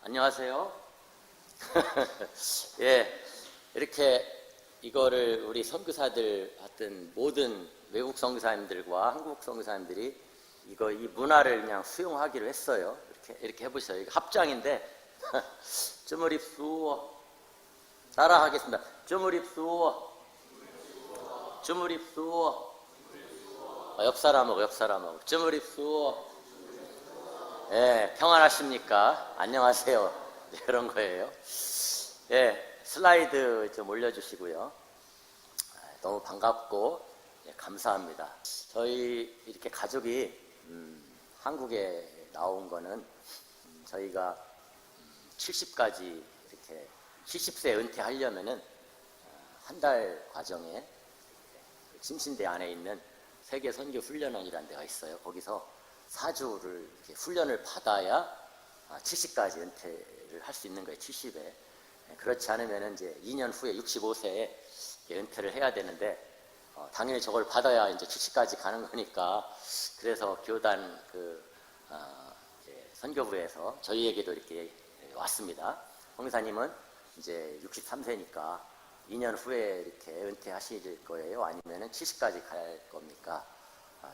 안녕하세요. 예, 이렇게 이거를 우리 선교사들 하여튼 모든 외국 선교사님들과 한국 선교사님들이 이 문화를 그냥 수용하기로 했어요. 이렇게 해보세요. 이거 합장인데 주무립수 따라 하겠습니다. 주무립수 주무립수 옆사람하고 주무립수. 예, 평안하십니까? 안녕하세요. 이런 거예요. 예, 슬라이드 좀 올려주시고요. 너무 반갑고 감사합니다. 저희 이렇게 가족이 한국에 나온 거는 저희가 70까지 이렇게 70세 은퇴하려면은 한 달 과정에 침신대 안에 있는 세계 선교 훈련원이라는 데가 있어요. 거기서 4주를 이렇게 훈련을 받아야 70까지 은퇴를 할 수 있는 거예요. 70에. 그렇지 않으면 이제 2년 후에 65세에 은퇴를 해야 되는데 당연히 저걸 받아야 이제 70까지 가는 거니까 그래서 교단 선교부에서 저희에게도 이렇게 왔습니다. 홍사님은 이제 63세니까 2년 후에 이렇게 은퇴하실 거예요? 아니면은 70까지 갈 겁니까?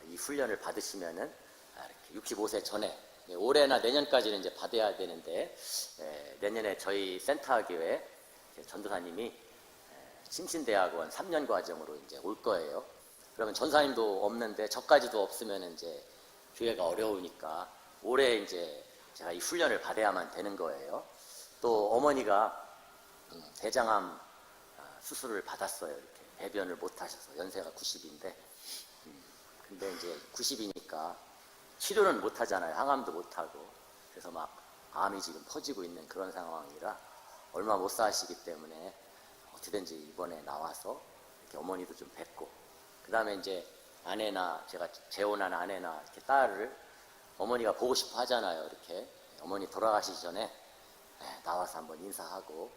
이 훈련을 받으시면은 이렇게 65세 전에 올해나 내년까지는 이제 받아야 되는데 내년에 저희 센터교회 전도사님이 침신대학원 3년 과정으로 이제 올 거예요. 그러면 전사님도 없는데 저까지도 없으면 이제 교회가 어려우니까 올해 이제 제가 이 훈련을 받아야만 되는 거예요. 또 어머니가 대장암 수술을 받았어요. 이렇게 배변을 못 하셔서 연세가 90인데 근데 이제 90이니까 치료는 못 하잖아요. 항암도 못 하고. 그래서 막 암이 지금 퍼지고 있는 그런 상황이라 얼마 못 사시기 때문에 어떻게든지 이번에 나와서 이렇게 어머니도 좀 뵙고, 그 다음에 이제 아내나 제가 재혼한 아내나 이렇게 딸을 어머니가 보고 싶어 하잖아요. 이렇게 어머니 돌아가시기 전에 나와서 한번 인사하고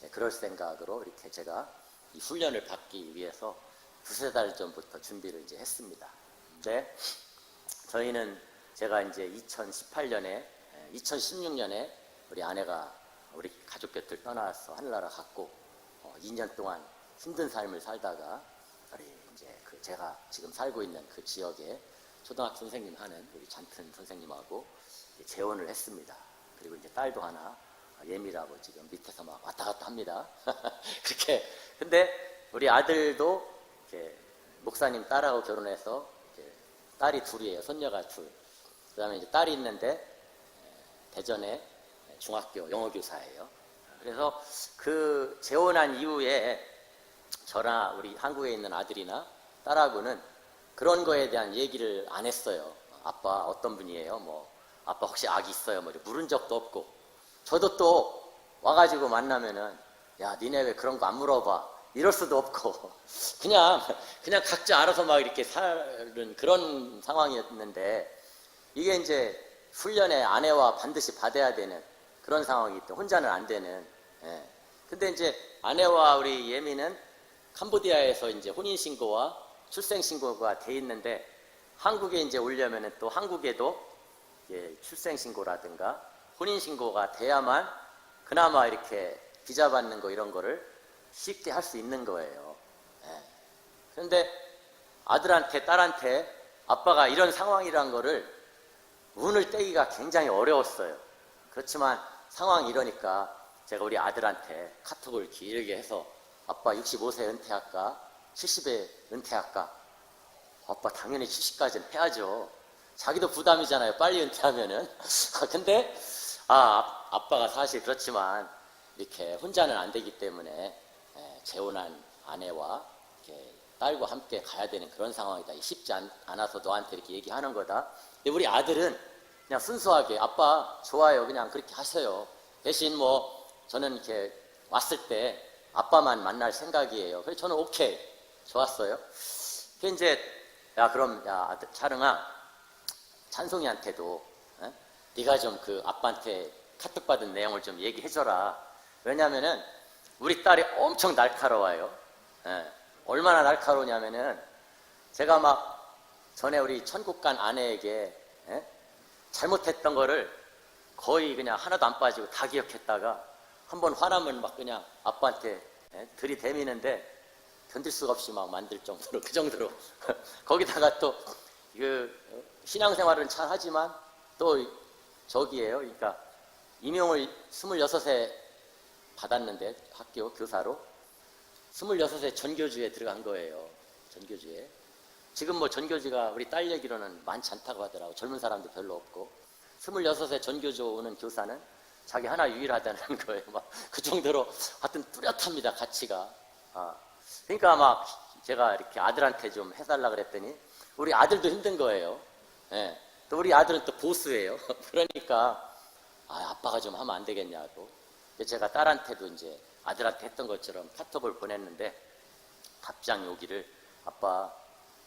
그럴 생각으로 이렇게 제가 이 훈련을 받기 위해서 두세 달 전부터 준비를 이제 했습니다. 근데 저희는 제가 이제 2016년에 우리 아내가 우리 가족 곁을 떠나서 하늘나라 갔고 2년 동안 힘든 삶을 살다가 우리 이제 제가 지금 살고 있는 그 지역에 초등학교 선생님 하는 우리 잔튼 선생님하고 재혼을 했습니다. 그리고 이제 딸도 하나 예미라고 지금 밑에서 막 왔다 갔다 합니다. 그렇게. 근데 우리 아들도 이렇게 목사님 딸하고 결혼해서 딸이 둘이에요. 손녀가 둘. 그 다음에 이제 딸이 있는데 대전에 중학교 영어교사예요. 그래서 그 재혼한 이후에 저나 우리 한국에 있는 아들이나 딸하고는 그런 거에 대한 얘기를 안 했어요. 아빠 어떤 분이에요? 뭐 아빠 혹시 아기 있어요? 뭐 물은 적도 없고, 저도 또 와가지고 만나면은 야 니네 왜 그런 거 안 물어봐? 이럴 수도 없고 그냥 각자 알아서 막 이렇게 사는 그런 상황이었는데, 이게 이제 훈련에 아내와 반드시 받아야 되는 그런 상황이기 때문에 혼자는 안 되는. 근데 이제 아내와 우리 예미는 캄보디아에서 이제 혼인신고와 출생신고가 돼 있는데, 한국에 이제 오려면은 또 한국에도 출생신고라든가 혼인신고가 돼야만 그나마 이렇게 비자 받는 거 이런 거를 쉽게 할 수 있는 거예요. 그런데 아들한테 딸한테 아빠가 이런 상황이란 거를 운을 떼기가 굉장히 어려웠어요. 그렇지만 상황이 이러니까 제가 우리 아들한테 카톡을 길게 해서 아빠 65세 은퇴할까? 70에 은퇴할까? 아빠 당연히 70까지는 해야죠. 자기도 부담이잖아요. 빨리 은퇴하면은. 근데 아빠가 사실 그렇지만 이렇게 혼자는 안 되기 때문에 재혼한 아내와 이렇게 딸과 함께 가야 되는 그런 상황이다. 쉽지 않아서 너한테 이렇게 얘기하는 거다. 근데 우리 아들은 그냥 순수하게 아빠 좋아요. 그냥 그렇게 하세요. 대신 뭐 저는 이렇게 왔을 때 아빠만 만날 생각이에요. 그래서 저는 오케이. 좋았어요. 그 이제 그럼 아들 차릉아 찬송이한테도 네가 좀 그 아빠한테 카톡 받은 내용을 좀 얘기해줘라. 왜냐면은 우리 딸이 엄청 날카로워요. 얼마나 날카로우냐면은 제가 막 전에 우리 천국 간 아내에게 잘못했던 거를 거의 그냥 하나도 안 빠지고 다 기억했다가 한번 화나면 막 그냥 아빠한테 들이대미는데 견딜 수가 없이 막 만들 정도로 그 정도로 거기다가 또 신앙생활은 잘 하지만 또 저기에요. 그러니까 임용을 26에 받았는데 학교 교사로 26에 전교주에 들어간 거예요. 전교주에. 지금 뭐 전교주가 우리 딸 얘기로는 많지 않다고 하더라고. 젊은 사람도 별로 없고 26에 전교주 오는 교사는 자기 하나 유일하다는 거예요. 막 그 정도로 하여튼 뚜렷합니다. 가치가. 그러니까 막 제가 이렇게 아들한테 좀 해달라 그랬더니 우리 아들도 힘든 거예요. 예. 또 우리 아들은 또 보수예요. 그러니까 아빠가 좀 하면 안 되겠냐고. 제가 딸한테도 이제 아들한테 했던 것처럼 카톡을 보냈는데 답장 오기를 아빠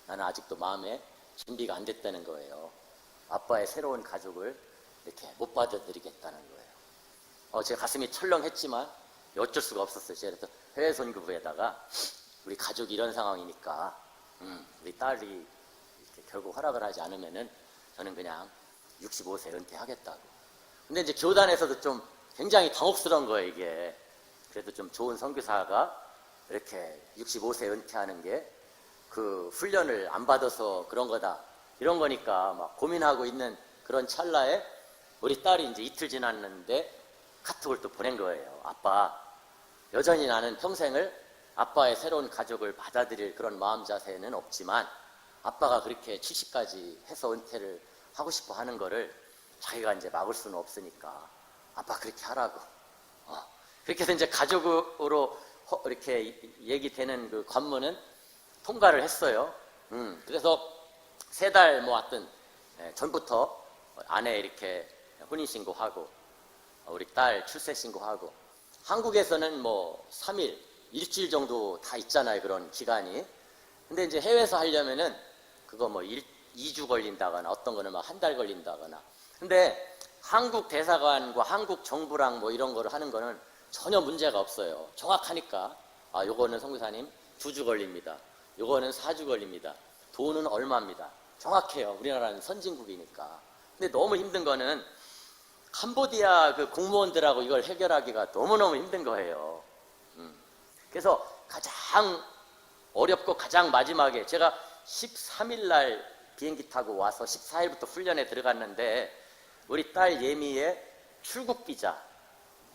나는 아직도 마음에 준비가 안 됐다는 거예요. 아빠의 새로운 가족을 이렇게 못 받아들이겠다는 거예요. 제가 가슴이 철렁했지만 어쩔 수가 없었어요. 제가 그래서 해외 선교부에다가 우리 가족이 이런 상황이니까 우리 딸이 이렇게 결국 허락을 하지 않으면은 저는 그냥 65세 은퇴하겠다고. 근데 이제 교단에서도 좀 굉장히 당혹스러운 거예요, 이게. 그래도 좀 좋은 선교사가 이렇게 65세 은퇴하는 게 그 훈련을 안 받아서 그런 거다. 이런 거니까 막 고민하고 있는 그런 찰나에 우리 딸이 이제 이틀 지났는데 카톡을 또 보낸 거예요. 아빠, 여전히 나는 평생을 아빠의 새로운 가족을 받아들일 그런 마음 자세는 없지만 아빠가 그렇게 70까지 해서 은퇴를 하고 싶어 하는 거를 자기가 이제 막을 수는 없으니까 아빠 그렇게 하라고. 그렇게 해서 이제 가족으로 이렇게 얘기되는 그 관문은 통과를 했어요. 그래서 3달 뭐 하여튼 전부터 아내 이렇게 혼인신고하고 우리 딸 출생신고하고 한국에서는 뭐 3일, 일주일 정도 다 있잖아요. 그런 기간이. 근데 이제 해외에서 하려면은 그거 뭐 2주 걸린다거나 어떤 거는 막 1달 걸린다거나. 근데 한국 대사관과 한국 정부랑 뭐 이런 거를 하는 거는 전혀 문제가 없어요. 정확하니까. 요거는 선교사님 2주 걸립니다. 요거는 4주 걸립니다. 돈은 얼마입니다. 정확해요. 우리나라는 선진국이니까. 근데 너무 힘든 거는 캄보디아 그 공무원들하고 이걸 해결하기가 너무너무 힘든 거예요. 그래서 가장 어렵고 가장 마지막에 제가 13일 날 비행기 타고 와서 14일부터 훈련에 들어갔는데 우리 딸 예미의 출국 비자.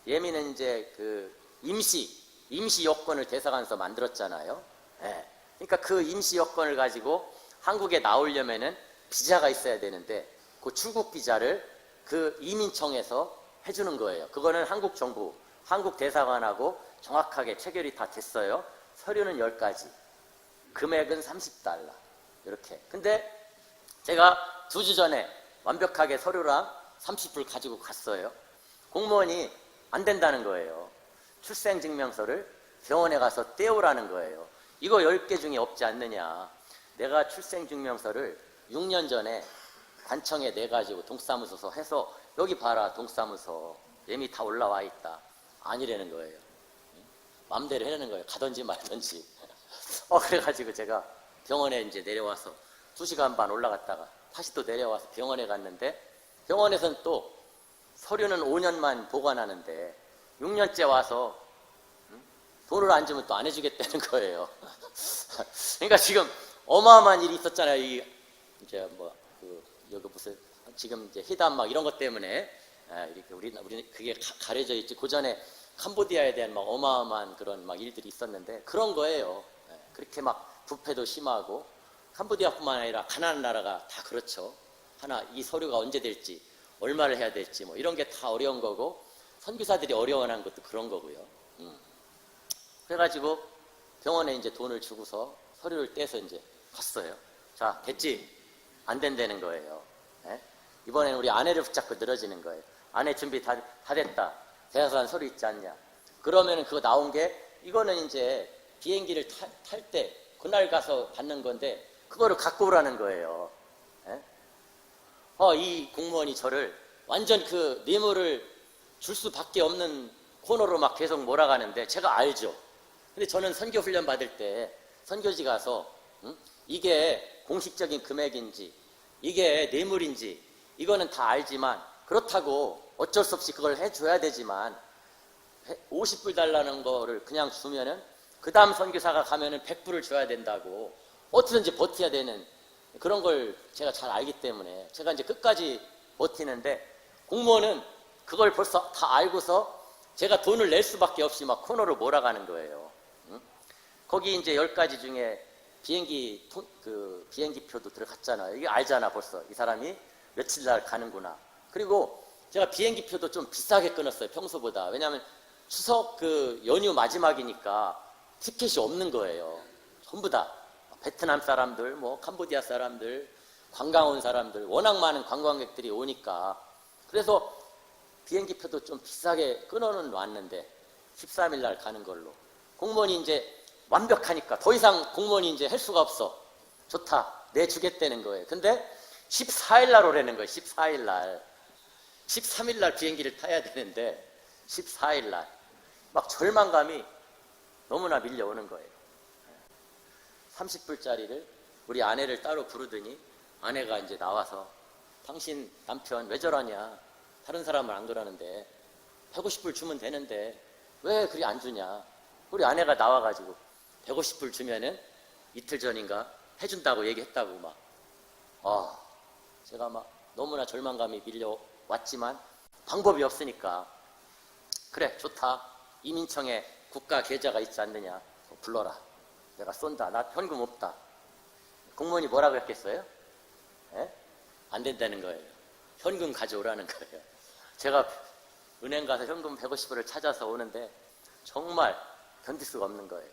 예미는 이제 그 임시 여권을 대사관에서 만들었잖아요. 네. 그러니까 그 임시 여권을 가지고 한국에 나오려면은 비자가 있어야 되는데 그 출국 비자를 그 이민청에서 해주는 거예요. 그거는 한국 정부, 한국 대사관하고 정확하게 체결이 다 됐어요. 서류는 10가지. 금액은 $30. 이렇게. 근데 제가 2주 전에 완벽하게 서류랑 30불 가지고 갔어요. 공무원이 안 된다는 거예요. 출생증명서를 병원에 가서 떼오라는 거예요. 이거 10개 중에 없지 않느냐. 내가 출생증명서를 6년 전에 관청에 내가지고 동사무소 해서 여기 봐라 동사무소 이미 다 올라와 있다. 아니라는 거예요. 마음대로 해내는 거예요. 가든지 말든지. 그래가지고 제가 병원에 이제 내려와서 2시간 반 올라갔다가 다시 또 내려와서 병원에 갔는데 병원에서는 또 서류는 5년만 보관하는데 6년째 와서 돈을 안 주면 또 안 해주겠다는 거예요. 그러니까 지금 어마어마한 일이 있었잖아요. 이제 여기 무슨 지금 이제 회담 막 이런 것 때문에 이렇게 우리 그게 가려져 있지. 그 전에 캄보디아에 대한 막 어마어마한 그런 막 일들이 있었는데 그런 거예요. 그렇게 막 부패도 심하고 캄보디아뿐만 아니라 가난한 나라가 다 그렇죠. 이 서류가 언제 될지 얼마를 해야 될지 뭐 이런 게 다 어려운 거고 선교사들이 어려워하는 것도 그런 거고요. 그래가지고 병원에 이제 돈을 주고서 서류를 떼서 이제 갔어요. 자, 됐지? 안 된다는 거예요. 이번에는 우리 아내를 붙잡고 늘어지는 거예요. 아내 준비 다 됐다. 대사관 서류 있지 않냐. 그러면은 그거 나온 게 이거는 이제 비행기를 탈 때 그날 가서 받는 건데 그거를 갖고 오라는 거예요. 이 공무원이 저를 완전 그 뇌물을 줄 수밖에 없는 코너로 막 계속 몰아가는데 제가 알죠. 근데 저는 선교 훈련 받을 때 선교지 가서 이게 공식적인 금액인지 이게 뇌물인지 이거는 다 알지만 그렇다고 어쩔 수 없이 그걸 해줘야 되지만 50불 달라는 거를 그냥 주면은 그 다음 선교사가 가면은 100불을 줘야 된다고 어떻게든지 버텨야 되는 그런 걸 제가 잘 알기 때문에 제가 이제 끝까지 버티는데, 공무원은 그걸 벌써 다 알고서 제가 돈을 낼 수밖에 없이 막 코너로 몰아가는 거예요. 응? 거기 이제 10가지 중에 비행기 표도 들어갔잖아요. 이게 알잖아, 벌써. 이 사람이 며칠 날 가는구나. 그리고 제가 비행기 표도 좀 비싸게 끊었어요, 평소보다. 왜냐하면 추석 연휴 마지막이니까 티켓이 없는 거예요. 전부 다. 베트남 사람들, 뭐 캄보디아 사람들, 관광 온 사람들, 워낙 많은 관광객들이 오니까. 그래서 비행기 표도 좀 비싸게 끊어는 놨는데 13일 날 가는 걸로. 공무원이 이제 완벽하니까 더 이상 공무원이 이제 할 수가 없어. 좋다, 내주겠다는 거예요. 근데 14일 날 오라는 거예요. 14일 날. 13일 날 비행기를 타야 되는데 14일 날. 막 절망감이 너무나 밀려오는 거예요. 30불짜리를 우리 아내를 따로 부르더니 아내가 이제 나와서, 당신 남편 왜 저러냐, 다른 사람은 안 그러는데 150불 주면 되는데 왜 그리 안 주냐. 우리 아내가 나와가지고 150불 주면은 이틀 전인가 해준다고 얘기했다고 막. 제가 막 너무나 절망감이 밀려왔지만 방법이 없으니까, 그래 좋다, 이민청에 국가 계좌가 있지 않느냐, 불러라, 내가 쏜다, 나 현금 없다. 공무원이 뭐라고 했겠어요? 에? 안 된다는 거예요. 현금 가져오라는 거예요. 제가 은행 가서 현금 150불을 찾아서 오는데 정말 견딜 수가 없는 거예요.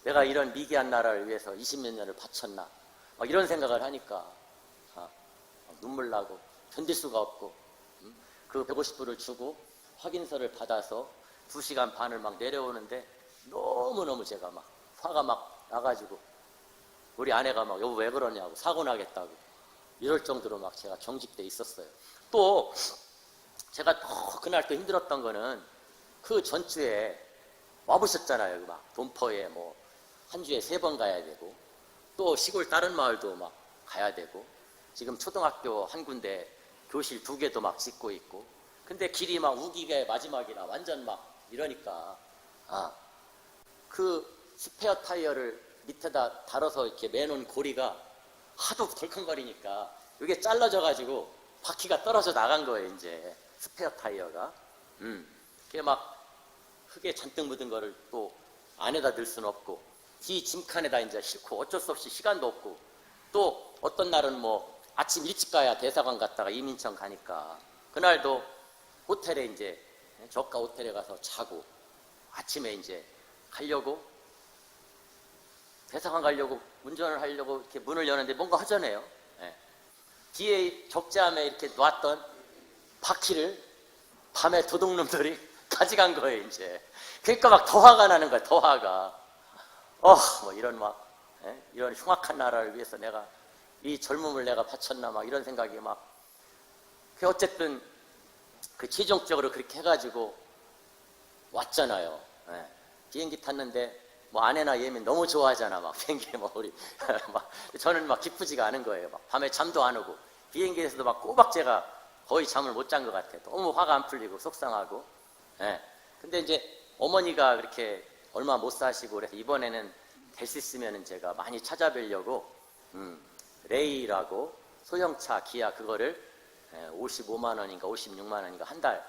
내가 이런 미개한 나라를 위해서 20몇 년을 바쳤나, 막 이런 생각을 하니까 눈물 나고 견딜 수가 없고, 그 150불을 주고 확인서를 받아서 2시간 반을 막 내려오는데 너무너무 제가 막 화가 막 나가지고 우리 아내가 막 여보 왜 그러냐고, 사고 나겠다고 이럴 정도로 막 제가 경직돼 있었어요. 또 제가 더 그날 또 힘들었던 거는 그 전주에 와보셨잖아요. 막 돈퍼에 뭐 한 주에 3번 가야 되고, 또 시골 다른 마을도 막 가야 되고, 지금 초등학교 한 군데 교실 2개도 막 짓고 있고, 근데 길이 막 우기게 마지막이라 완전 막 이러니까 그 스페어 타이어를 밑에다 달아서 이렇게 매놓은 고리가 하도 덜컹거리니까 이게 잘라져 가지고 바퀴가 떨어져 나간 거예요. 이제 스페어 타이어가. 그게 막 흙에 잔뜩 묻은 거를 또 안에다 넣을 수는 없고, 뒤 짐칸에다 이제 싣고 어쩔 수 없이 시간도 없고, 또 어떤 날은 뭐 아침 일찍 가야 대사관 갔다가 이민청 가니까, 그날도 호텔에 이제 저가 호텔에 가서 자고 아침에 이제 가려고, 대사관 가려고 운전을 하려고 이렇게 문을 여는데 뭔가 허전해요. 예. 뒤에 적재함에 이렇게 놨던 바퀴를 밤에 도둑놈들이 가져간 거예요, 이제. 그러니까 막 더 화가 나는 거야, 더 화가. 뭐 이런 이런 흉악한 나라를 위해서 내가 이 젊음을 내가 바쳤나, 막 이런 생각이 막. 어쨌든 최종적으로 그렇게 해가지고 왔잖아요. 예. 비행기 탔는데 뭐 아내나 얘면 너무 좋아하잖아. 막 비행기에 뭐 우리 막 저는 막 기쁘지가 않은 거예요. 막 밤에 잠도 안 오고 비행기에서도 막 꼬박 제가 거의 잠을 못 잔 것 같아요. 너무 화가 안 풀리고 속상하고. 예. 근데 이제 어머니가 그렇게 얼마 못 사시고 그래서 이번에는 될 수 있으면은 제가 많이 찾아뵈려고 레이라고 소형차 기아 그거를 55만 원인가 56만 원인가 한 달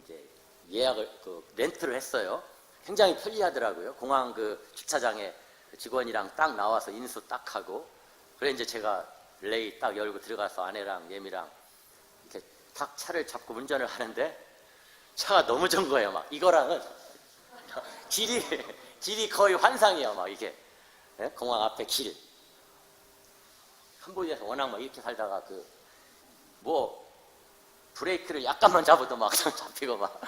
이제 예약을 렌트를 했어요. 굉장히 편리하더라고요. 공항 주차장에 직원이랑 딱 나와서 인수 딱 하고, 그래 이제 제가 레이 딱 열고 들어가서 아내랑 예미랑 이렇게 딱 차를 잡고 운전을 하는데 차가 너무 좋은 거예요. 막 이거랑은 길이 거의 환상이야. 막 이게 공항 앞에 길. 캄보디아에서 워낙 막 이렇게 살다가 뭐 브레이크를 약간만 잡아도 막 잡히고 막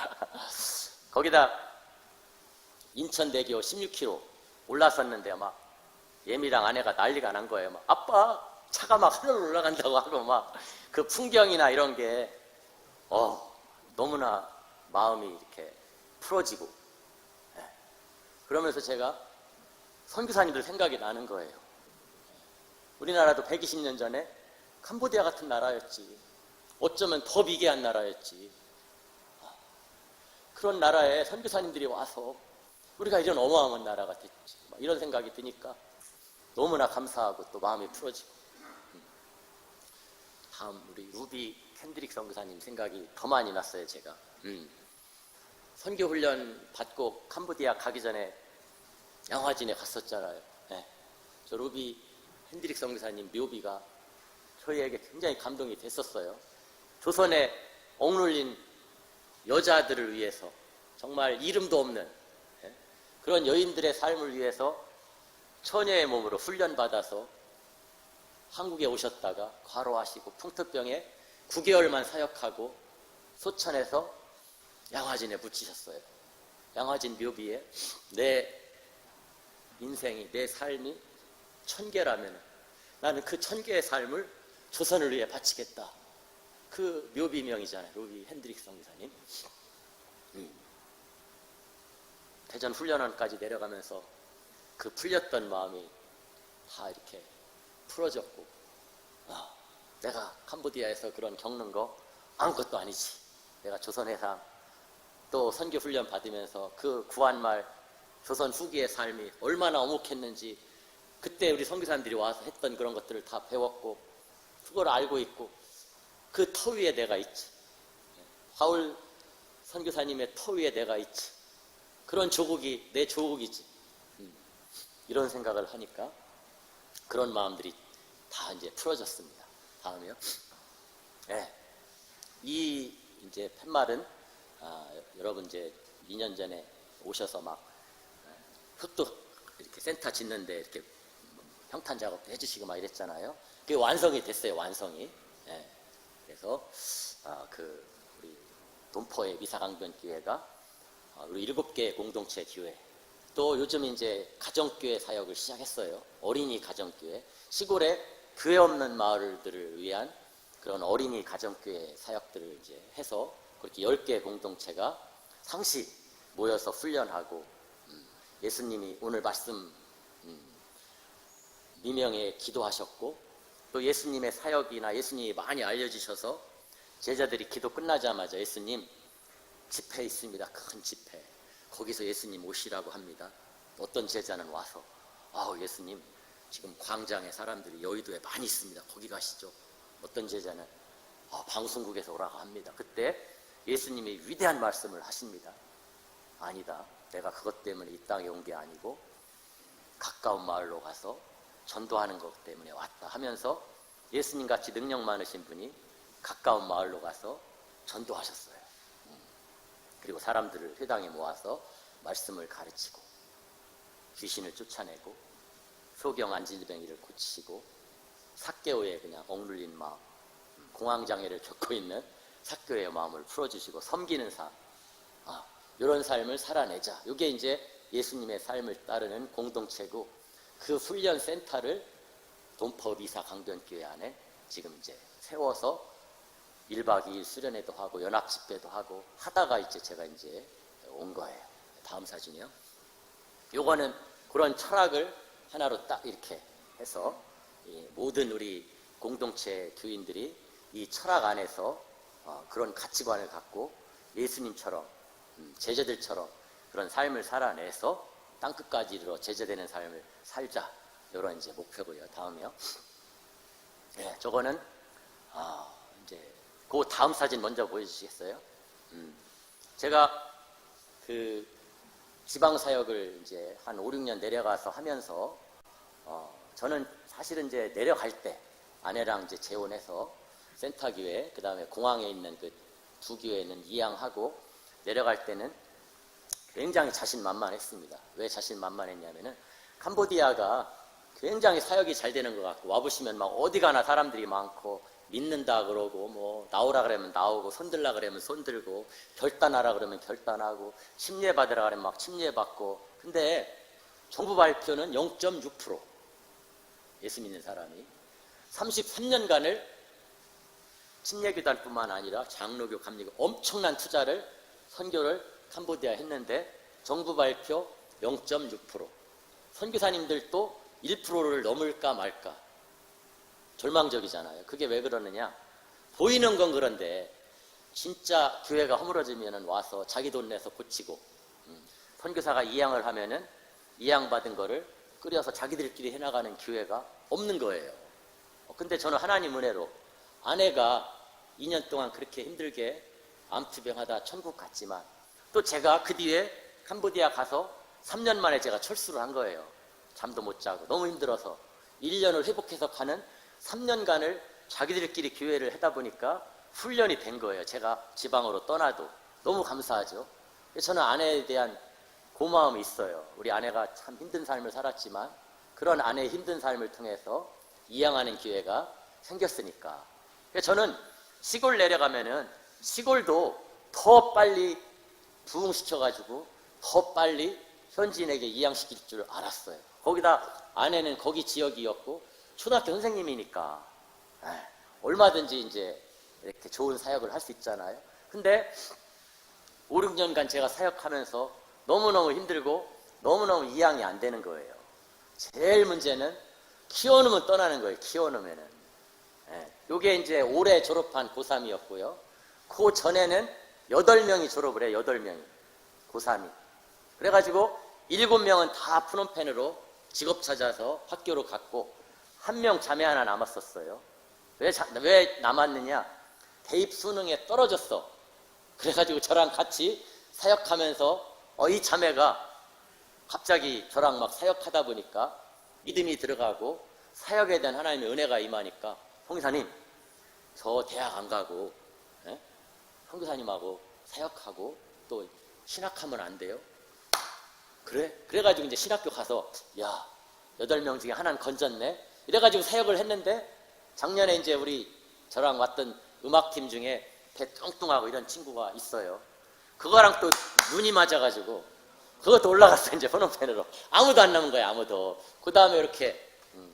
거기다 인천대교 16km 올라섰는데 막 예미랑 아내가 난리가 난 거예요. 막 아빠 차가 막 하늘로 올라간다고 하고 막 그 풍경이나 이런 게 너무나 마음이 이렇게 풀어지고, 그러면서 제가 선교사님들 생각이 나는 거예요. 우리나라도 120년 전에 캄보디아 같은 나라였지. 어쩌면 더 미개한 나라였지. 그런 나라에 선교사님들이 와서 우리가 이런 어마어마한 나라가 됐지. 이런 생각이 드니까 너무나 감사하고 또 마음이 풀어지고. 다음 우리 루비 켄드릭 선교사님 생각이 더 많이 났어요, 제가. 선교훈련 받고 캄보디아 가기 전에 양화진에 갔었잖아요. 네. 저 루비 켄드릭 선교사님 묘비가 저희에게 굉장히 감동이 됐었어요. 조선에 억눌린 여자들을 위해서 정말 이름도 없는 그런 여인들의 삶을 위해서 처녀의 몸으로 훈련받아서 한국에 오셨다가 과로하시고 풍토병에 9개월만 사역하고 소천에서 양화진에 묻히셨어요. 양화진 묘비에 내 인생이, 내 삶이 1000개라면 나는 그 1000개의 삶을 조선을 위해 바치겠다. 그 묘비명이잖아요. 루비 핸드릭 선교사님. 대전 훈련원까지 내려가면서 그 풀렸던 마음이 다 이렇게 풀어졌고, 내가 캄보디아에서 그런 겪는 거 아무것도 아니지. 내가 조선의 삶, 또 선교 훈련 받으면서 그 구한말 조선 후기의 삶이 얼마나 어묵했는지 그때 우리 선교사님들이 와서 했던 그런 것들을 다 배웠고 그걸 알고 있고 그 터 위에 내가 있지. 바울 선교사님의 터 위에 내가 있지. 그런 조국이 내 조국이지. 이런 생각을 하니까 그런 마음들이 다 이제 풀어졌습니다. 다음이요. 네. 이 이제 팻말은 여러분 이제 2년 전에 오셔서 막 흙도 이렇게 센터 짓는데 이렇게 평탄 작업도 해주시고 막 이랬잖아요. 그게 완성이 됐어요. 완성이. 네. 그래서 우리 돈포의 미사강변교회가 우리 7개 공동체 교회, 또 요즘 이제 가정교회 사역을 시작했어요. 어린이 가정교회, 시골에 교회 없는 마을들을 위한 그런 어린이 가정교회 사역들을 이제 해서 그렇게 10개 공동체가 상시 모여서 훈련하고, 예수님이 오늘 말씀 미명에 기도하셨고, 또 예수님의 사역이나 예수님이 많이 알려주셔서 제자들이 기도 끝나자마자 예수님 집회 있습니다. 큰 집회. 거기서 예수님 오시라고 합니다. 어떤 제자는 와서 예수님 지금 광장에 사람들이 여의도에 많이 있습니다. 거기 가시죠. 어떤 제자는 방송국에서 오라고 합니다. 그때 예수님이 위대한 말씀을 하십니다. 아니다. 내가 그것 때문에 이 땅에 온 게 아니고 가까운 마을로 가서 전도하는 것 때문에 왔다 하면서 예수님같이 능력 많으신 분이 가까운 마을로 가서 전도하셨어요. 그리고 사람들을 회당에 모아서 말씀을 가르치고 귀신을 쫓아내고 소경 안질병이를 고치시고 삭개오의 그냥 억눌린 마음, 공황장애를 겪고 있는 삭개오의 마음을 풀어주시고 섬기는 삶, 이런 삶을 살아내자. 이게 이제 예수님의 삶을 따르는 공동체고, 그 훈련 센터를 돈포 미사 강변교회 안에 지금 이제 세워서 1박 2일 수련회도 하고 연합 집회도 하고 하다가 이제 제가 이제 온 거예요. 다음 사진이요. 요거는 그런 철학을 하나로 딱 이렇게 해서 모든 우리 공동체 교인들이 이 철학 안에서 그런 가치관을 갖고 예수님처럼 제자들처럼 그런 삶을 살아내서 땅끝까지 이르러 제자되는 삶을 살자. 이런 이제 목표고요. 다음이요. 네, 저거는 이제 그 다음 사진 먼저 보여주시겠어요? 제가 그 지방 사역을 이제 한 5, 6년 내려가서 하면서 저는 사실은 이제 내려갈 때 아내랑 이제 재혼해서 센터 교회, 그 다음에 공항에 있는 그 두 교회는 이양하고 내려갈 때는 굉장히 자신만만했습니다. 왜 자신만만했냐면은 캄보디아가 굉장히 사역이 잘 되는 것 같고, 와보시면 막 어디 가나 사람들이 많고 믿는다 그러고 뭐 나오라 그러면 나오고 손들라 그러면 손들고 결단하라 그러면 결단하고 침례 받으라 그러면 막 침례 받고. 근데 정부 발표는 0.6%. 예수 믿는 사람이 33년간을 침례교단뿐만 아니라 장로교, 감리교 엄청난 투자를 선교를 캄보디아에 했는데 정부 발표 0.6%. 선교사님들도 1%를 넘을까 말까 절망적이잖아요. 그게 왜 그러느냐? 보이는 건 그런데 진짜 교회가 허물어지면은 와서 자기 돈 내서 고치고, 선교사가 이양을 하면은 이양받은 거를 끓여서 자기들끼리 해나가는 교회가 없는 거예요. 근데 저는 하나님 은혜로 아내가 2년 동안 그렇게 힘들게 암투병하다 천국 갔지만, 또 제가 그 뒤에 캄보디아 가서 3년 만에 제가 철수를 한 거예요. 잠도 못 자고 너무 힘들어서 1년을 회복해서 가는 3년간을 자기들끼리 교회를 하다 보니까 훈련이 된 거예요. 제가 지방으로 떠나도. 너무 감사하죠. 저는 아내에 대한 고마움이 있어요. 우리 아내가 참 힘든 삶을 살았지만 그런 아내의 힘든 삶을 통해서 이양하는 기회가 생겼으니까. 저는 시골 내려가면은 시골도 더 빨리 부흥시켜가지고 더 빨리 현지인에게 이양시킬 줄 알았어요. 거기다 아내는 거기 지역이었고 초등학교 선생님이니까 얼마든지 이제 이렇게 좋은 사역을 할 수 있잖아요. 근데 5, 6년간 제가 사역하면서 너무너무 힘들고 너무너무 이양이 안 되는 거예요. 제일 문제는 키워놓으면 떠나는 거예요. 키워놓으면은. 요게 이제 올해 졸업한 고3이었고요. 그 전에는 8명이 졸업을 해요. 8명이. 고3이. 그래가지고 7명은 다 프놈펜으로 직업 찾아서 학교로 갔고, 1명 자매 하나 남았었어요. 왜 남았느냐? 대입 수능에 떨어졌어. 그래가지고 저랑 같이 사역하면서 이 자매가 갑자기 저랑 막 사역하다 보니까 믿음이 들어가고 사역에 대한 하나님의 은혜가 임하니까, 홍사님 저 대학 안 가고 선교사님하고 사역하고 또 신학하면 안 돼요? 그래? 그래가지고 이제 신학교 가서 8명 중에 하나는 건졌네. 이래가지고 사역을 했는데, 작년에 이제 우리 저랑 왔던 음악팀 중에 배 뚱뚱하고 이런 친구가 있어요. 그거랑 또 눈이 맞아가지고 그것도 올라갔어. 이제 번호펜으로. 아무도 안 남은 거야. 아무도. 그 다음에 이렇게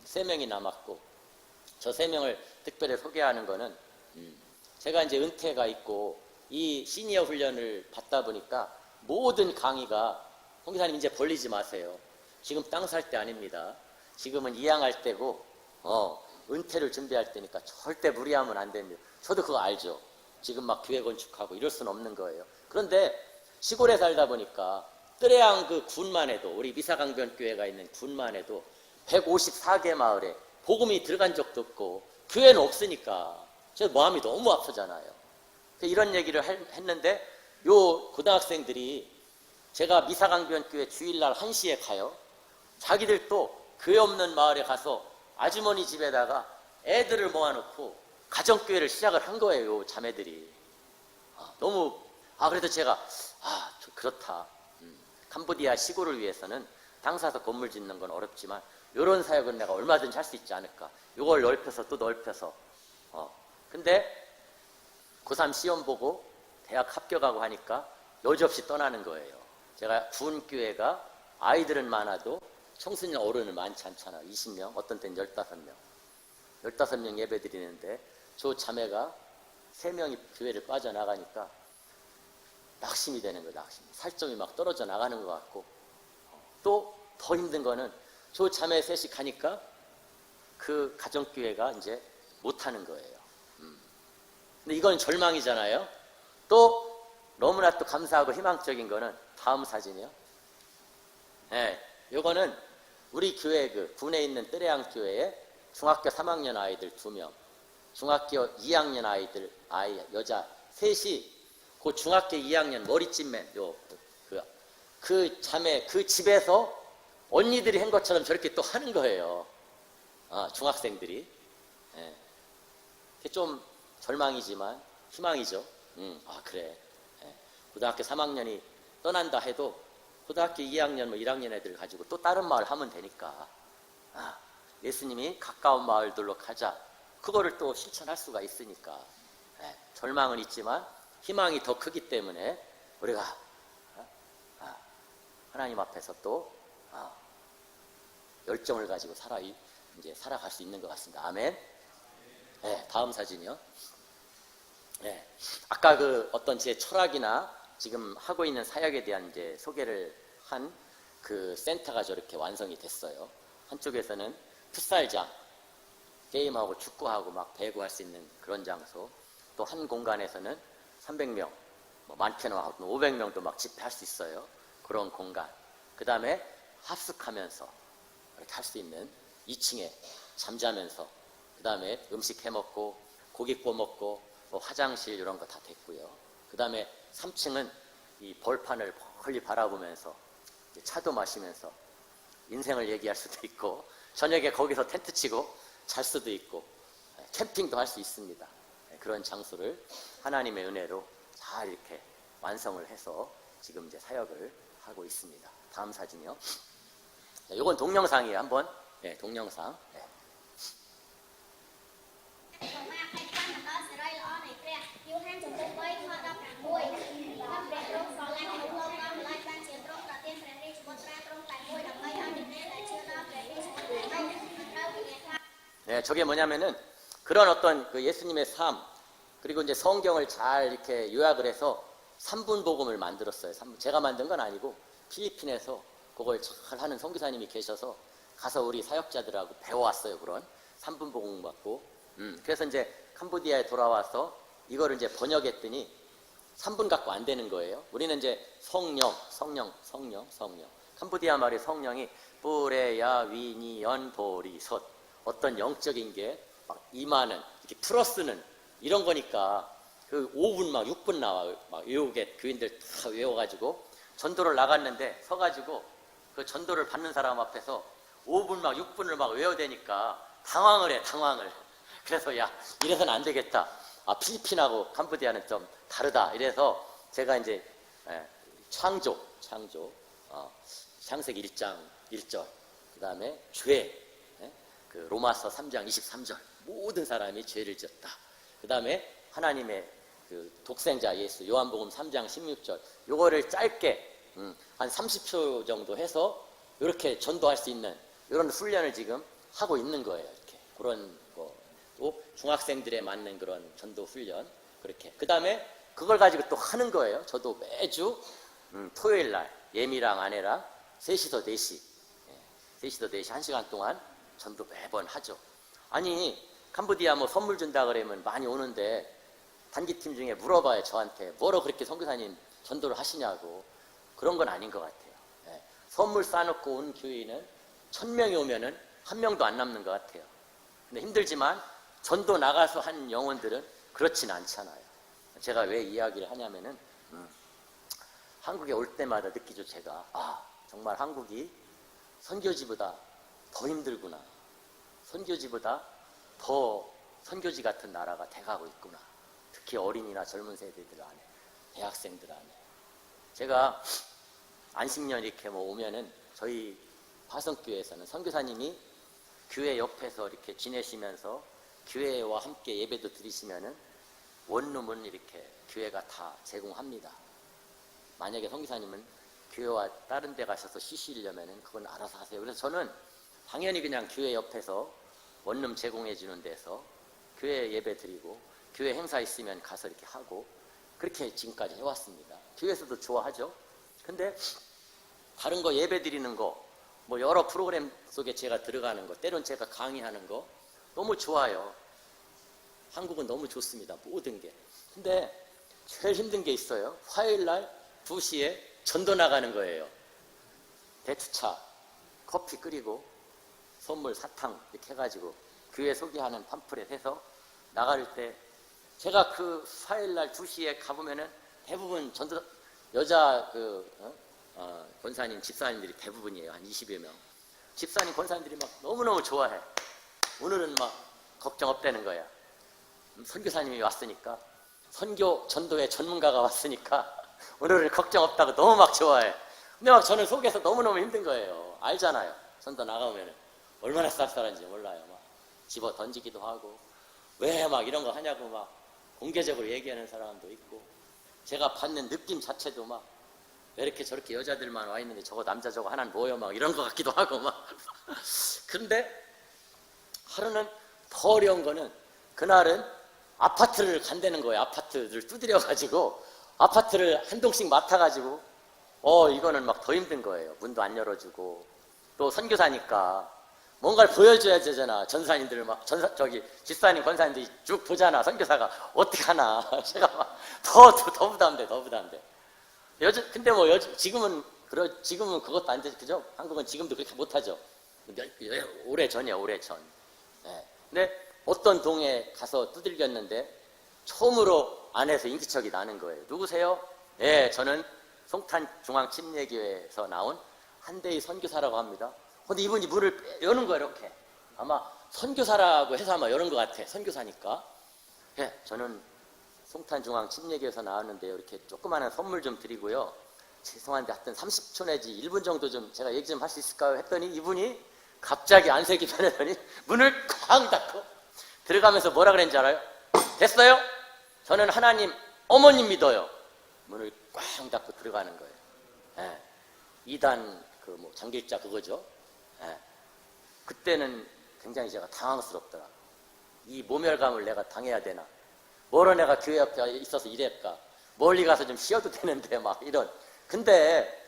3명이 남았고, 저 3명을 특별히 소개하는 거는, 제가 이제 은퇴가 있고 이 시니어 훈련을 받다 보니까 모든 강의가, 홍 기사님 이제 벌리지 마세요. 지금 땅 살 때 아닙니다. 지금은 이양할 때고 은퇴를 준비할 때니까 절대 무리하면 안 됩니다. 저도 그거 알죠. 지금 막 교회 건축하고 이럴 수는 없는 거예요. 그런데 시골에 살다 보니까 뜨레양 그 군만 해도, 우리 미사강변교회가 있는 군만 해도 154개 마을에 복음이 들어간 적도 없고 교회는 없으니까 제 마음이 너무 아프잖아요. 이런 얘기를 했는데, 요 고등학생들이 제가 미사강변교회 주일날 1시에 가요. 자기들도 교회 없는 마을에 가서 아주머니 집에다가 애들을 모아놓고 가정교회를 시작을 한 거예요. 요 자매들이. 그래도 제가 그렇다. 캄보디아 시골을 위해서는 땅 사서 건물 짓는 건 어렵지만 이런 사역은 내가 얼마든지 할 수 있지 않을까. 이걸 넓혀서 또 넓혀서. 근데 고3 시험 보고 대학 합격하고 하니까 여지없이 떠나는 거예요. 제가 군교회가 아이들은 많아도 청소년 어른은 많지 않잖아요. 20명, 어떤 때는 15명. 15명 예배 드리는데 저 자매가 3명이 교회를 빠져나가니까 낙심이 되는 거예요. 낙심. 살점이 막 떨어져 나가는 것 같고, 또 더 힘든 거는 저 자매 셋이 가니까 그 가정교회가 이제 못하는 거예요. 근데 이건 절망이잖아요. 또 너무나 또 감사하고 희망적인 거는 다음 사진이요. 요거는 우리 교회 그 군에 있는 뜨레양 교회에 중학교 3학년 아이들 2명, 중학교 2학년 아이들 여자 셋이 그 중학교 2학년 머리찐맨 그 자매 그 집에서 언니들이 한 것처럼 저렇게 또 하는 거예요. 중학생들이. 좀 절망이지만 희망이죠. 그래. 고등학교 3학년이 떠난다 해도 고등학교 2학년 1학년 애들 가지고 또 다른 마을 하면 되니까, 예수님이 가까운 마을들로 가자. 그거를 또 실천할 수가 있으니까. 절망은 있지만 희망이 더 크기 때문에 우리가 하나님 앞에서 또 열정을 가지고 이제 살아갈 수 있는 것 같습니다. 아멘. 다음 사진이요. 아까 그 어떤 제 철학이나 지금 하고 있는 사역에 대한 이제 소개를 한 그 센터가 저렇게 완성이 됐어요. 한쪽에서는 풋살장, 게임하고 축구하고 막 배구할 수 있는 그런 장소. 또 한 공간에서는 300명, 뭐 많게는 500명도 막 집회할 수 있어요. 그런 공간. 그 다음에 합숙하면서 이렇게 할 수 있는 2층에 잠자면서, 그 다음에 음식 해먹고 고기 구워 먹고 뭐 화장실 이런 거 다 됐고요. 그 다음에 3층은 이 벌판을 멀리 바라보면서 차도 마시면서 인생을 얘기할 수도 있고, 저녁에 거기서 텐트 치고 잘 수도 있고, 캠핑도 할 수 있습니다. 그런 장소를 하나님의 은혜로 잘 이렇게 완성을 해서 지금 이제 사역을 하고 있습니다. 다음 사진이요. 이건 동영상이에요. 한번. 네, 동영상. 네. 네, 저게 뭐냐면은 그런 어떤 그 예수님의 삶, 그리고 이제 성경을 잘 이렇게 요약을 해서 3분 복음을 만들었어요. 제가 만든 건 아니고 필리핀에서 그걸 잘 하는 선교사님이 계셔서 가서 우리 사역자들하고 배워왔어요. 그런 3분 복음 받고. 그래서 이제 캄보디아에 돌아와서 이거를 이제 번역했더니 3분 갖고 안 되는 거예요. 우리는 이제 성령. 캄보디아 말의 성령이 뿌레야 위니연 보리솥, 어떤 영적인 게 막 임하는, 이렇게 플러스는 이런 거니까 그 5분 막 6분 나와. 막 외우게 교인들 다 외워가지고 전도를 나갔는데 서가지고 그 전도를 받는 사람 앞에서 5분 막 6분을 막 외워야 되니까 당황을 해, 당황을. 그래서 야, 이래서는 안 되겠다. 아, 필리핀하고 캄보디아는 좀 다르다. 이래서 제가 이제 창조, 창세기 1장 1절, 그 다음에 죄, 그 로마서 3장 23절, 모든 사람이 죄를 지었다. 그 다음에 하나님의 그 독생자 예수, 요한복음 3장 16절, 요거를 짧게 한 30초 정도 해서 이렇게 전도할 수 있는 이런 훈련을 지금 하고 있는 거예요. 이렇게 그런 거, 또 중학생들에 맞는 그런 전도 훈련, 그렇게. 그 다음에 그걸 가지고 또 하는 거예요. 저도 매주 토요일 날 예미랑 아내랑 3시서 4시, 3시서 4시 1시간 동안 전도 매번 하죠. 아니, 캄보디아 뭐 선물 준다 그러면 많이 오는데 단기팀 중에 물어봐요. 저한테 뭐로 그렇게 선교사님 전도를 하시냐고. 그런 건 아닌 것 같아요. 선물 싸놓고 온 교회는 1000명이 오면은 1명도 안 남는 것 같아요. 근데 힘들지만 전도 나가서 한 영혼들은 그렇진 않잖아요. 제가 왜 이야기를 하냐면은 한국에 올 때마다 느끼죠. 제가 정말 한국이 선교지보다 더 힘들구나. 선교지보다 더 선교지 같은 나라가 돼가고 있구나. 특히 어린이나 젊은 세대들 안에, 대학생들 안에. 제가 안식년 이렇게 뭐 오면은 저희 화성교회에서는 선교사님이 교회 옆에서 이렇게 지내시면서 교회와 함께 예배도 드리시면은 원룸은 이렇게 교회가 다 제공합니다. 만약에 선교사님은 교회와 다른 데 가셔서 쉬시려면은 그건 알아서 하세요. 그래서 저는 당연히 그냥 교회 옆에서 원룸 제공해 주는 데서 교회 예배 드리고 교회 행사 있으면 가서 이렇게 하고 그렇게 지금까지 해왔습니다. 교회에서도 좋아하죠. 근데 다른 거 예배 드리는 거, 뭐 여러 프로그램 속에 제가 들어가는 거, 때론 제가 강의하는 거 너무 좋아요. 한국은 너무 좋습니다. 모든 게. 근데 제일 힘든 게 있어요. 화요일 날 2시에 전도 나가는 거예요. 대추차, 커피 끓이고 선물 사탕 이렇게 해가지고 교회 소개하는 팜플렛 해서 나갈 때 제가 그 화요일 날 2시에 가보면은 대부분 전도 여자 권사님, 집사님들이 대부분이에요. 한 20여 명. 집사님, 권사님들이 막 너무너무 좋아해. 오늘은 막 걱정 없다는 거야. 선교사님이 왔으니까, 선교 전도의 전문가가 왔으니까 오늘은 걱정 없다고 너무 막 좋아해. 근데 막 저는 속에서 너무너무 힘든 거예요. 알잖아요. 전도 나가면은 얼마나 쌀쌀한지 몰라요. 막 집어 던지기도 하고 왜 막 이런 거 하냐고 막 공개적으로 얘기하는 사람도 있고, 제가 받는 느낌 자체도 막 왜 이렇게 저렇게 여자들만 와 있는데 저거 남자 저거 하나는 뭐여 막 이런 것 같기도 하고 막. 그런데 하루는 더 어려운 거는 그날은 아파트를 간다는 거예요. 아파트를 두드려 가지고 아파트를 한 동씩 맡아 가지고 이거는 막 더 힘든 거예요. 문도 안 열어주고 또 선교사니까 뭔가를 보여줘야 되잖아. 전사님들 막 집사님 권사님들이 쭉 보잖아. 선교사가 어떻게 하나. 제가 막 더 부담돼, 더 부담돼. 근데 뭐 지금은 그것도 안 되죠. 그죠? 한국은 지금도 그렇게 못하죠. 오래 전이야, 오래 전. 네. 근데 어떤 동에 가서 두들겼는데 처음으로 안에서 인기척이 나는 거예요. 누구세요? 네, 저는 송탄중앙침례교회에서 나온 한대희 선교사라고 합니다. 근데 이분이 문을 여는 거예요, 이렇게. 아마 선교사라고 해서 아마 여는 것 같아. 선교사니까. 예, 저는 송탄중앙침례교회에서 나왔는데요. 이렇게 조그마한 선물 좀 드리고요. 죄송한데 하여튼 30초 내지 1분 정도 좀 제가 얘기 좀 할 수 있을까요? 했더니 이분이 갑자기 안색이 변하더니 문을 쾅 닫고 들어가면서 뭐라 그랬는지 알아요? 됐어요? 저는 하나님 어머님 믿어요. 문을 꽝 닫고 들어가는 거예요. 예. 2단 장길자 그거죠. 예. 그때는 굉장히 제가 당황스럽더라. 이 모멸감을 내가 당해야 되나? 뭐로 내가 교회 옆에 있어서 이랬까? 멀리 가서 좀 쉬어도 되는데 막 이런. 근데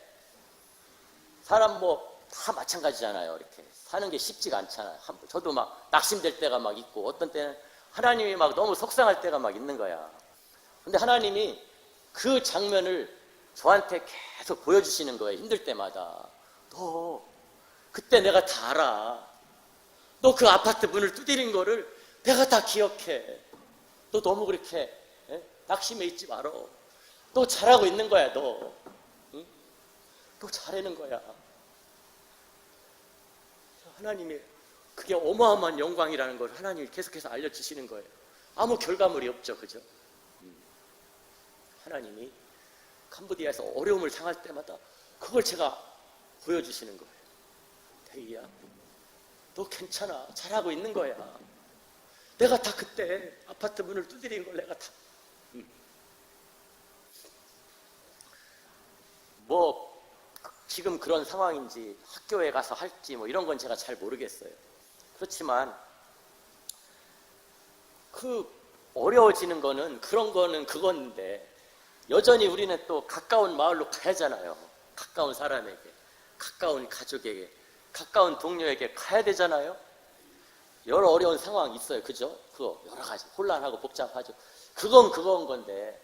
사람 다 마찬가지잖아요. 이렇게 사는 게 쉽지가 않잖아요. 저도 막 낙심될 때가 막 있고 어떤 때는 하나님이 막 너무 속상할 때가 막 있는 거야. 근데 하나님이 그 장면을 저한테 계속 보여주시는 거예요. 힘들 때마다. 너 그때 내가 다 알아. 너 그 아파트 문을 두드린 거를 내가 다 기억해. 너 너무 그렇게 낙심해 있지 말어. 너 잘하고 있는 거야. 너. 응? 너 잘하는 거야. 하나님이 그게 어마어마한 영광이라는 걸 하나님이 계속해서 알려주시는 거예요. 아무 결과물이 없죠. 그죠? 하나님이 캄보디아에서 어려움을 당할 때마다 그걸 제가 보여주시는 거예요. 대희야, 너 괜찮아. 잘하고 있는 거야. 내가 다 그때 아파트 문을 두드린 걸 내가 다. 지금 그런 상황인지 학교에 가서 할지 이런 건 제가 잘 모르겠어요. 그렇지만 어려워지는 거는 그런 거는 그건데 여전히 우리는 또 가까운 마을로 가야 하잖아요. 가까운 사람에게, 가까운 가족에게, 가까운 동료에게 가야 되잖아요. 여러 어려운 상황이 있어요. 그죠? 그거 여러 가지 혼란하고 복잡하죠. 그건 건데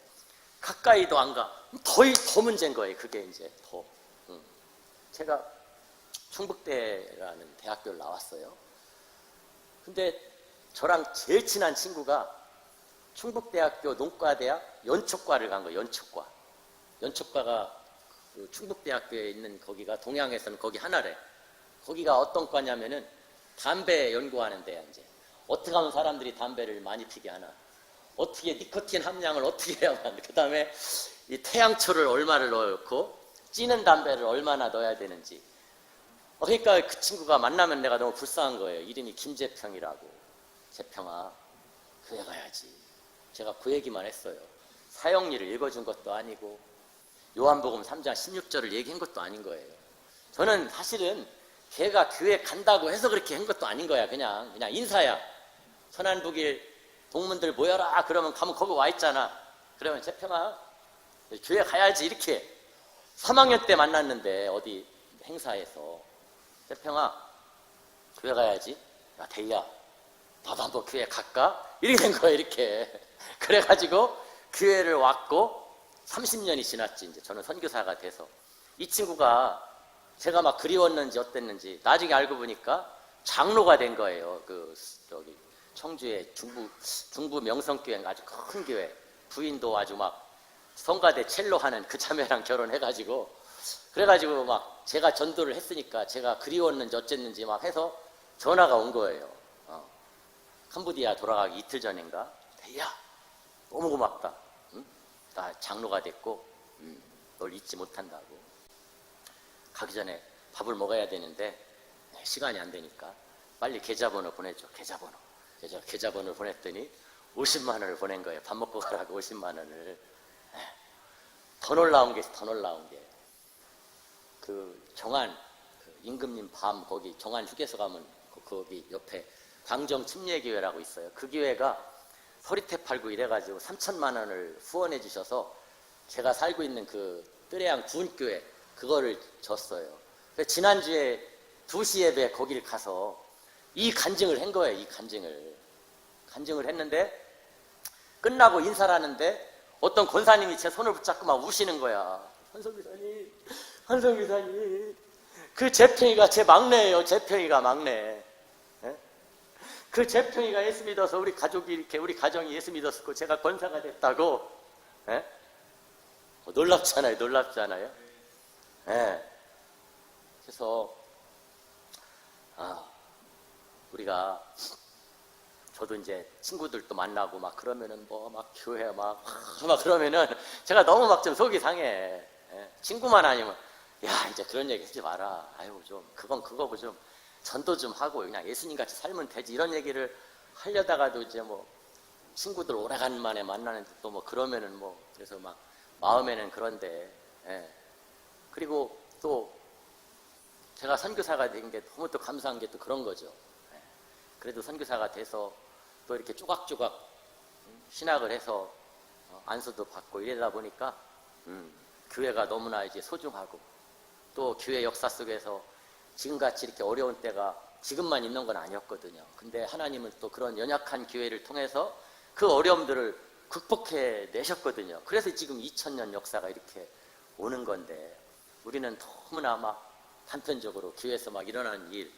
가까이도 안 가. 더 문제인 거예요. 그게 이제 더. 제가 충북대라는 대학교를 나왔어요. 근데 저랑 제일 친한 친구가 충북대학교 농과대학 연초과를 간 거예요. 연초과. 연초과가 충북대학교에 있는 거기가 동양에서는 거기 하나래. 거기가 어떤 과냐면은 담배 연구하는 데야. 이제 어떻게 하면 사람들이 담배를 많이 피게 하나, 어떻게 니코틴 함량을 어떻게 해야만, 그 다음에 이 태양초를 얼마를 넣고 찌는 담배를 얼마나 넣어야 되는지. 그러니까 그 친구가 만나면 내가 너무 불쌍한 거예요. 이름이 김재평이라고. 재평아, 교회 가야지. 제가 그 얘기만 했어요. 사형리를 읽어준 것도 아니고 요한복음 3장 16절을 얘기한 것도 아닌 거예요. 저는 사실은 걔가 교회 간다고 해서 그렇게 한 것도 아닌 거야. 그냥 인사야. 천안북일 동문들 모여라. 그러면 가면 거기 와 있잖아. 그러면 재평아, 교회 가야지. 이렇게 3학년 때 만났는데 어디 행사에서 재평아, 교회 가야지. 야, 대희야, 나도 한번 교회 갈까? 이렇게 된 거예요. 이렇게. 그래가지고 교회를 왔고 30년이 지났지. 이제 저는 선교사가 돼서 이 친구가 제가 막 그리웠는지 어땠는지 나중에 알고 보니까 장로가 된 거예요. 청주의 중부 명성교회, 아주 큰 교회. 부인도 아주 막 성가대 첼로 하는 그 자매랑 결혼해가지고, 그래가지고 막 제가 전도를 했으니까 제가 그리웠는지 어쨌는지 막 해서 전화가 온 거예요. 캄보디아 돌아가기 이틀 전인가. 대희야, 너무 고맙다. 응? 나 장로가 됐고 널 잊지 못한다고. 가기 전에 밥을 먹어야 되는데 시간이 안 되니까 빨리 계좌번호 보내줘. 계좌번호. 그래서 계좌번호를 보냈더니 50만 원을 보낸 거예요. 밥 먹고 가라고 50만 원을. 더 놀라운 게 있어. 더 놀라운 게. 정안, 임금님 밤 거기 정안 휴게소 가면 거기 옆에 광정 침례교회라고 있어요. 그 교회가 서리태 팔고 이래가지고 3천만 원을 후원해 주셔서 제가 살고 있는 그 뜨레양 구은교회 그거를 줬어요. 지난주에 2시 예배 거기를 가서 이 간증을 한 거예요. 이 간증을 했는데 끝나고 인사를 하는데 어떤 권사님이 제 손을 붙잡고 막 우시는 거야. 한성기사님, 그 재평이가 제 막내예요. 재평이가 막내. 예? 그 재평이가 예수 믿어서 우리 가족이 이렇게, 우리 가정이 예수 믿었고 제가 권사가 됐다고. 예? 놀랍잖아요. 놀랍잖아요. 예. 그래서 우리가, 저도 이제 친구들도 만나고 막 그러면은 뭐 막 교회 막 그러면은 제가 너무 막 좀 속이 상해. 예? 친구만 아니면 야 이제 그런 얘기 하지 마라. 아유 좀 그건 그거고 좀 전도 좀 하고 그냥 예수님 같이 살면 되지, 이런 얘기를 하려다가도 이제 뭐 친구들 오래간만에 만나는데 또 뭐 그러면은 뭐 그래서 막 마음에는 그런데. 예. 그리고 또 제가 선교사가 된 게 너무 또 감사한 게 또 그런 거죠. 예. 그래도 선교사가 돼서 또 이렇게 조각조각 신학을 해서 안수도 받고 이러다 보니까 교회가 너무나 이제 소중하고, 또 교회 역사 속에서 지금같이 이렇게 어려운 때가 지금만 있는 건 아니었거든요. 근데 하나님은 또 그런 연약한 교회를 통해서 그 어려움들을 극복해 내셨거든요. 그래서 지금 2000년 역사가 이렇게 오는 건데, 우리는 너무나 막 단편적으로 교회에서 막 일어나는 일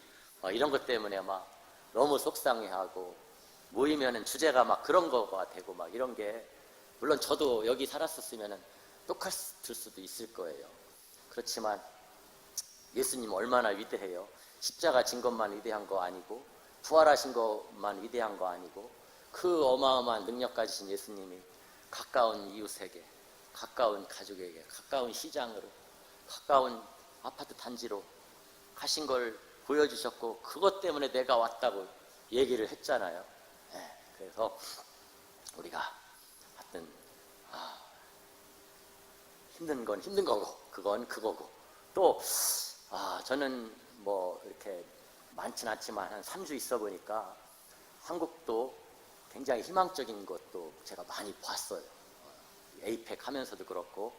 이런 것 때문에 막 너무 속상해하고, 모이면은 주제가 막 그런 거가 되고 막 이런 게, 물론 저도 여기 살았었으면은 똑같을 수도 있을 거예요. 그렇지만 예수님 얼마나 위대해요. 십자가 진 것만 위대한 거 아니고, 부활하신 것만 위대한 거 아니고, 그 어마어마한 능력 가지신 예수님이 가까운 이웃에게, 가까운 가족에게, 가까운 시장으로, 가까운 아파트 단지로 가신 걸 보여주셨고, 그것 때문에 내가 왔다고 얘기를 했잖아요. 네, 그래서 우리가 하여튼 힘든 건 힘든 거고, 그건 그거고, 또 저는 뭐 이렇게 많진 않지만 한 3주 있어 보니까 한국도 굉장히 희망적인 것도 제가 많이 봤어요. 에이펙 하면서도 그렇고,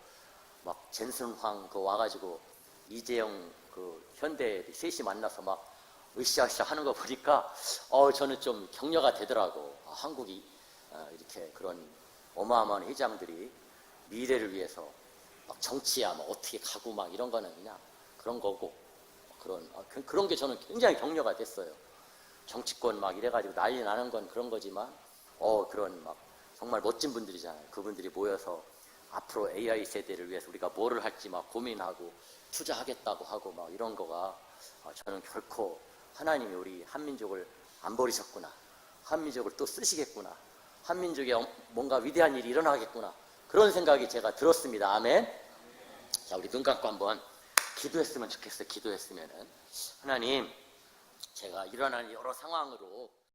막 젠슨황 그 와가지고 이재용 그 현대 셋이 만나서 막 으쌰으쌰 하는 거 보니까 저는 좀 격려가 되더라고. 한국이 이렇게 그런 어마어마한 회장들이 미래를 위해서 막 정치야 막 어떻게 가고 막 이런 거는 그냥 그런 거고, 그런 게 저는 굉장히 격려가 됐어요. 정치권 막 이래가지고 난리 나는 건 그런 거지만 그런 막 정말 멋진 분들이잖아요. 그분들이 모여서 앞으로 AI 세대를 위해서 우리가 뭐를 할지 막 고민하고 투자하겠다고 하고 막 이런 거가, 저는 결코 하나님이 우리 한민족을 안 버리셨구나, 한민족을 또 쓰시겠구나, 한민족에 뭔가 위대한 일이 일어나겠구나, 그런 생각이 제가 들었습니다. 아멘. 자, 우리 눈 감고 한번 기도했으면 좋겠어요. 기도했으면은, 하나님, 제가 일어나는 여러 상황으로